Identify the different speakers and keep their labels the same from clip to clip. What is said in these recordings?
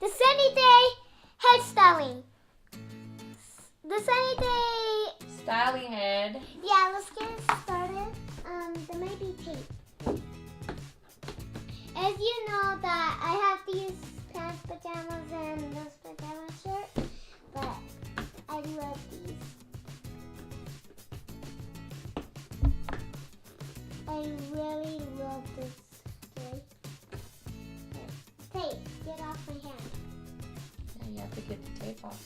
Speaker 1: The sunny day hairstyling. The sunny day.
Speaker 2: Styling head.
Speaker 1: Yeah, let's get it started. There might be tape. As you know that I have these pants, pajamas, and this pajama shirt, but I love these. I really love this toy. Tape, get off my hand.
Speaker 2: Yeah, you have to get the tape off.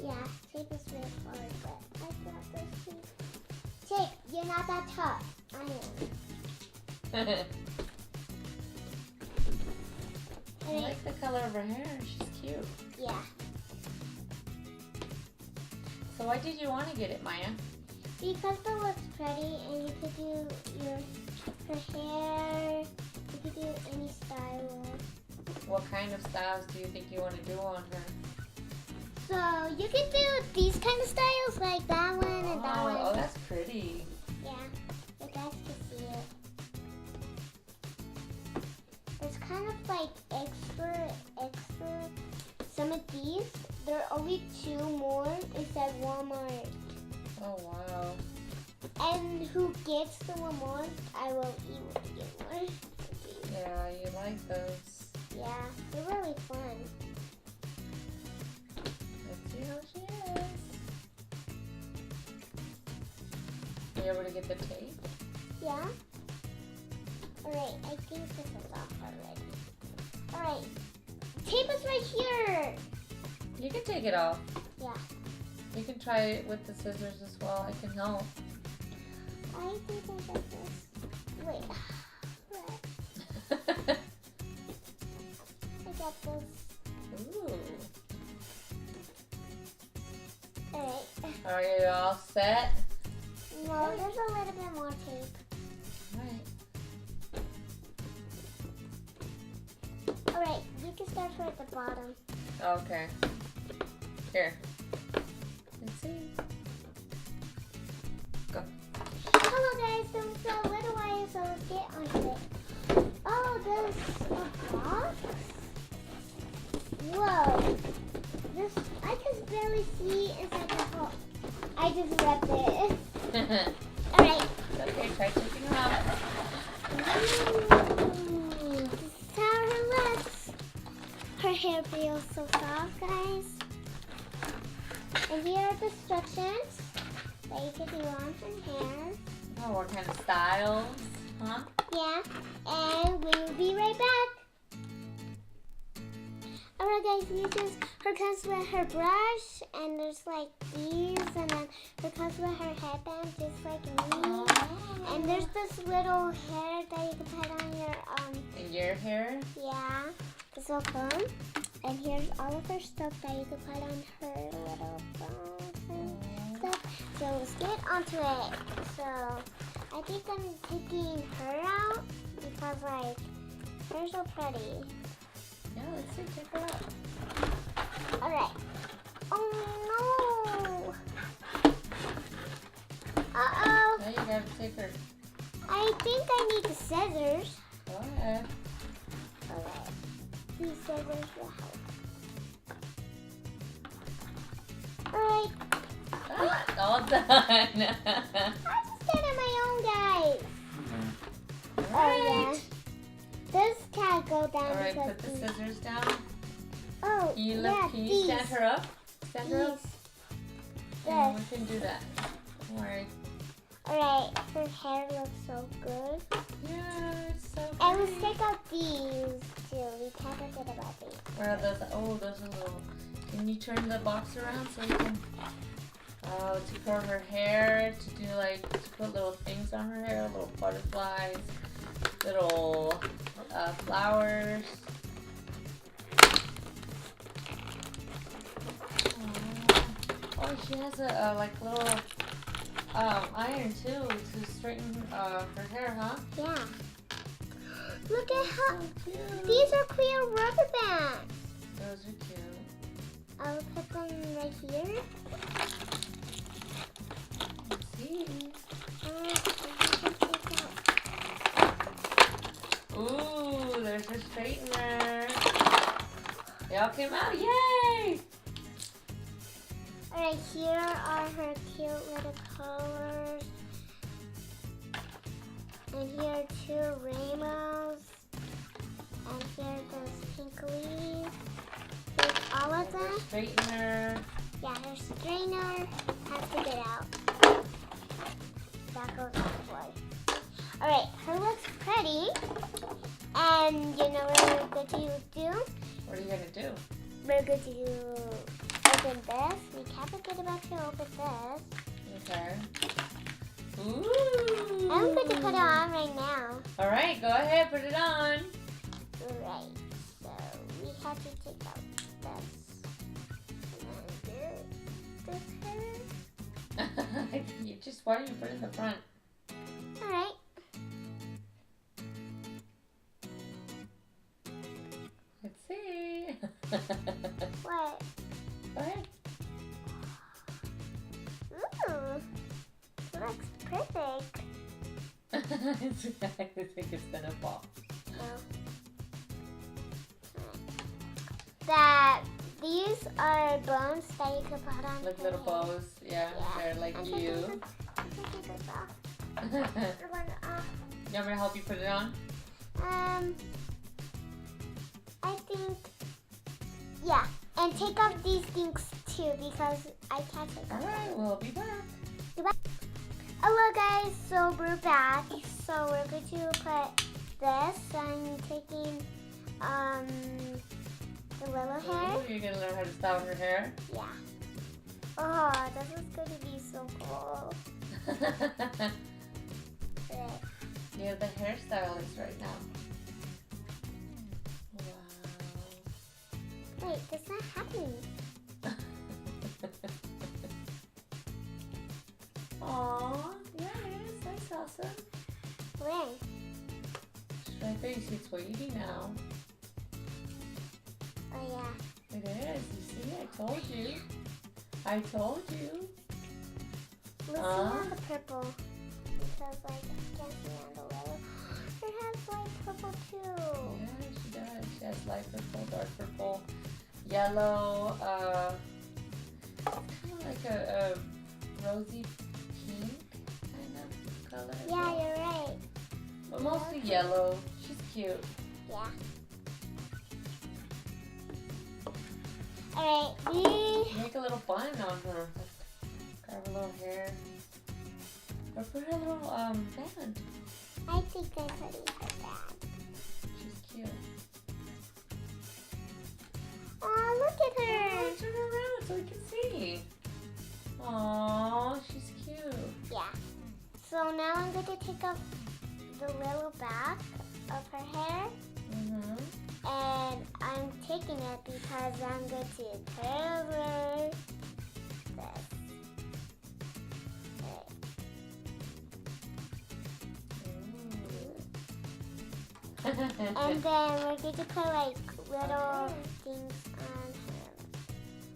Speaker 1: Yeah, tape is really hard, but I got this tape. Tape, you're not that tough. I am.
Speaker 2: I like the color of her hair. She's cute.
Speaker 1: Yeah.
Speaker 2: So why did you want to get it, Maya?
Speaker 1: Because it looks pretty and you could do her hair, you could do any style.
Speaker 2: What kind of styles do you think you want to do on her?
Speaker 1: So you can do these kind of styles like that one and that one.
Speaker 2: Oh, that's pretty.
Speaker 1: Yeah, you guys can see it. It's kind of like extra. Some of these, there are only 2 more. It's at Walmart.
Speaker 2: Oh, wow.
Speaker 1: And who gets the one more, I will get more.
Speaker 2: Yeah, you like those.
Speaker 1: Yeah, they're really fun.
Speaker 2: Let's see how she is. Are you able to get the tape?
Speaker 1: Yeah. Alright, I think this is off already. Alright, tape is right here.
Speaker 2: You can take it off.
Speaker 1: Yeah.
Speaker 2: You can try it with the scissors as well. I can help.
Speaker 1: I think I got this. Wait. I got this.
Speaker 2: Ooh.
Speaker 1: Alright.
Speaker 2: Are you all set?
Speaker 1: No, there's a little bit more tape.
Speaker 2: Alright.
Speaker 1: Alright, you can start her at the bottom.
Speaker 2: Okay. Here. Let's see. Go.
Speaker 1: Hello guys, so it's a little while, so let's get onto it. Oh, there's a box? Whoa. This, I can barely see inside the box. I just wrapped it. Alright.
Speaker 2: Okay, try taking them out.
Speaker 1: Ooh, this is how her looks. Her hair feels so soft, guys. And here are the instructions that you can do on her hair.
Speaker 2: Oh, what kind of styles? Huh?
Speaker 1: Yeah, and we will be right back. Alright guys, her comes with her brush, and there's like these, and then her comes with her headband, just like me.
Speaker 2: Oh.
Speaker 1: And there's this little hair that you can put on your,
Speaker 2: In your hair?
Speaker 1: yeah, this will come. And here's all of her stuff that you can put on her little phones and stuff. So let's get onto it. So I think I'm taking her out because like they're so pretty.
Speaker 2: Yeah, let's see. Check her out.
Speaker 1: Alright. Oh no! Uh-oh.
Speaker 2: Now you gotta take her.
Speaker 1: I think I need the scissors.
Speaker 2: Go ahead.
Speaker 1: Alright. These scissors will help. Alright.
Speaker 2: All done.
Speaker 1: I just did it my own, guys. Oh, yeah. This can't go down.
Speaker 2: Alright,
Speaker 1: because
Speaker 2: put the scissors down.
Speaker 1: Oh,
Speaker 2: Can you,
Speaker 1: yeah,
Speaker 2: can you
Speaker 1: these.
Speaker 2: stand her up? Stand her up? And we
Speaker 1: This.
Speaker 2: can do that. Don't worry.
Speaker 1: Alright, her hair looks so good.
Speaker 2: Yeah, it's so
Speaker 1: And let's
Speaker 2: pretty.
Speaker 1: take out these too. We can't forget about these.
Speaker 2: Where are those? Oh, those are little. Can you turn the box around so you can? To curl her hair, to do like, to put little things on her hair, little butterflies, little flowers. Oh, she has a like little iron too to straighten her hair, huh?
Speaker 1: Yeah. Look at how
Speaker 2: So cute.
Speaker 1: these are clear rubber bands.
Speaker 2: Those are cute.
Speaker 1: I'll put them right here.
Speaker 2: Let's see.
Speaker 1: Oh,
Speaker 2: Ooh, there's her straightener. They all came out. Yay!
Speaker 1: Alright, here are her cute little colors. And here are 2 rainbows. And here goes pink leaves. Here's all of them.
Speaker 2: Straightener.
Speaker 1: Yeah, her straightener has to get out. That goes on the floor. Alright, her looks pretty. And you know what we're going to do?
Speaker 2: What are you going to do?
Speaker 1: We're going to open this. We can't forget about to open this.
Speaker 2: Okay. Ooh.
Speaker 1: I'm going to put it on right now.
Speaker 2: All right, go ahead, put it on.
Speaker 1: Right, so we have to take out this. And then do this.
Speaker 2: You just, why don't you put it in the front?
Speaker 1: Alright.
Speaker 2: Let's see.
Speaker 1: What?
Speaker 2: Go ahead.
Speaker 1: Ooh. It looks perfect.
Speaker 2: I think it's gonna fall.
Speaker 1: These are bones that you could put on.
Speaker 2: Like little bows, yeah. They're like
Speaker 1: I
Speaker 2: you.
Speaker 1: can take this off.
Speaker 2: You want me to help you put it on?
Speaker 1: I think, yeah. And take off these things too because I can't take them.
Speaker 2: Alright, we'll be back.
Speaker 1: Hello guys, so we're back. So we're going to put this. I'm taking the little hair.
Speaker 2: Ooh, you're gonna learn how to style her hair?
Speaker 1: Yeah. Oh, this is going to be so cool. Right.
Speaker 2: You're the hairstylist right now. Wow.
Speaker 1: Wait, that's not happening.
Speaker 2: Aww, yeah it is. That's awesome.
Speaker 1: Where?
Speaker 2: It's right there. You see it's wavy now.
Speaker 1: Oh yeah.
Speaker 2: It is. You see, I told you. I told you.
Speaker 1: Listen on the purple. Because like I can't see on the little. Her has light purple too.
Speaker 2: Yeah, she does. She has light purple, dark purple, yellow, kind of like a rosy pink kind of color.
Speaker 1: Yeah, you're right.
Speaker 2: But mostly yellow. She's cute.
Speaker 1: Yeah. Alright, we
Speaker 2: Make a little bun on her. Grab her little hair. Or put her little band.
Speaker 1: I think I'm putting her back.
Speaker 2: She's cute.
Speaker 1: Oh, look at her.
Speaker 2: Oh, turn her around so we can see. Aww, she's cute.
Speaker 1: Yeah. So now I'm going to take off the little back of her hair.
Speaker 2: Mm-hmm.
Speaker 1: And I'm taking it because I'm going to cover this. And then we're going to put like little things on her.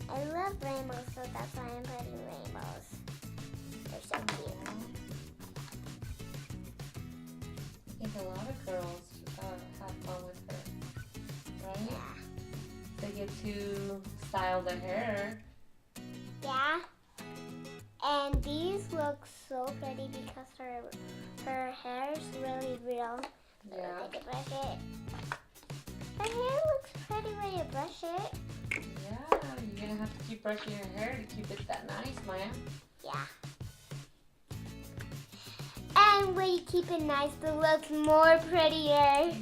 Speaker 1: I love rainbows, so that's why I'm putting rainbows. They're so cute.
Speaker 2: I think a lot of girls have fun with her, right?
Speaker 1: Yeah.
Speaker 2: They get to style their hair.
Speaker 1: Yeah. And these look so pretty because her hair is really real.
Speaker 2: Yeah.
Speaker 1: Take a brush it. Her hair looks pretty when you brush it.
Speaker 2: Yeah, you're gonna have to keep brushing your hair to keep it that nice, Maya.
Speaker 1: Yeah. And when you keep it nice, it looks more prettier.
Speaker 2: Yeah.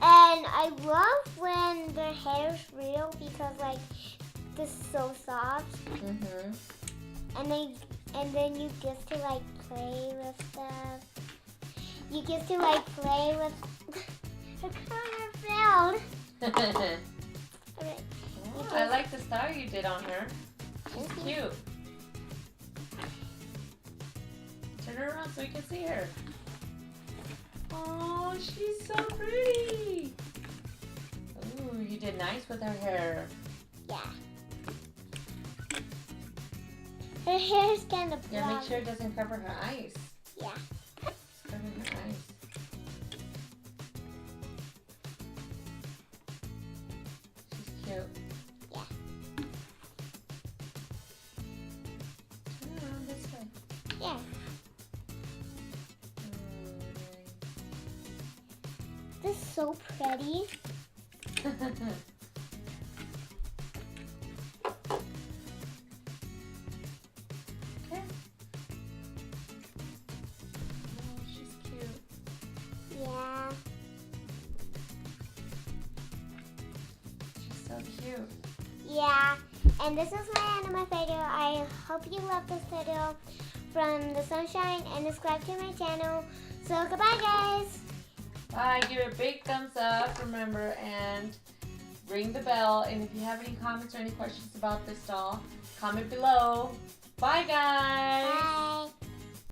Speaker 1: And I love when their hair is real because like this is so soft.
Speaker 2: Mhm.
Speaker 1: And then you get to like play with stuff. You get to like play with her color field. Okay.
Speaker 2: Oh, I like the style you did on her. She's cute. Turn her around so we can see her. Oh, she's so pretty. Ooh, you did nice with her hair.
Speaker 1: Yeah. Her hair is kind of
Speaker 2: Yeah,
Speaker 1: brown.
Speaker 2: make sure it doesn't cover her eyes.
Speaker 1: Yeah.
Speaker 2: It's covering her eyes. cute.
Speaker 1: Yeah.
Speaker 2: Turn around this way.
Speaker 1: Yeah. This is so pretty.
Speaker 2: Okay. Oh, she's cute.
Speaker 1: Yeah.
Speaker 2: She's so cute.
Speaker 1: Yeah. And this is my end of my video. I hope you loved this video from the sunshine and subscribe to my channel. So goodbye, guys.
Speaker 2: Bye. Give it a big thumbs up, remember, and ring the bell. And if you have any comments or any questions about this doll, comment below. Bye, guys.
Speaker 1: Bye.